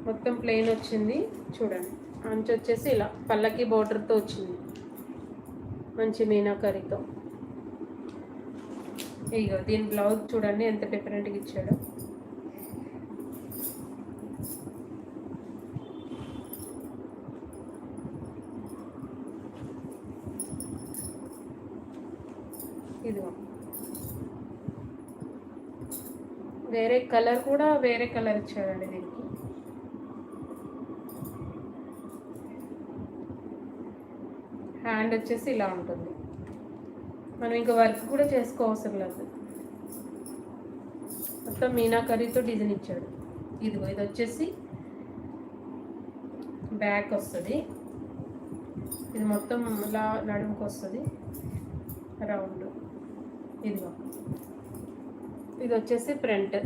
మొత్తం ప్లెయిన్ వచ్చింది. చూడండి అంచు వచ్చేసి ఇలా పల్లకి బోర్డర్తో వచ్చింది, మంచి మీనాకరీతో. ఇగో దీని బ్లౌజ్ చూడండి ఎంత డిఫరెంట్గా ఇచ్చాడో. ఇదిగో వేరే కలర్ కూడా వేరే కలర్ ఇచ్చాడండి దీనికి. హ్యాండ్ వచ్చేసి ఇలా ఉంటుంది. మనం ఇంకా వర్క్ కూడా చేసుకోవసరం లేదు, మొత్తం మీనాకరీతో డిజైన్ ఇచ్చాడు. ఇదిగో ఇది వచ్చేసి బ్యాక్ వస్తుంది, ఇది మొత్తం ఇలా నడుముకు వస్తుంది రౌండ్. ఇదిగో ఇది వచ్చేసి ఫ్రంట్.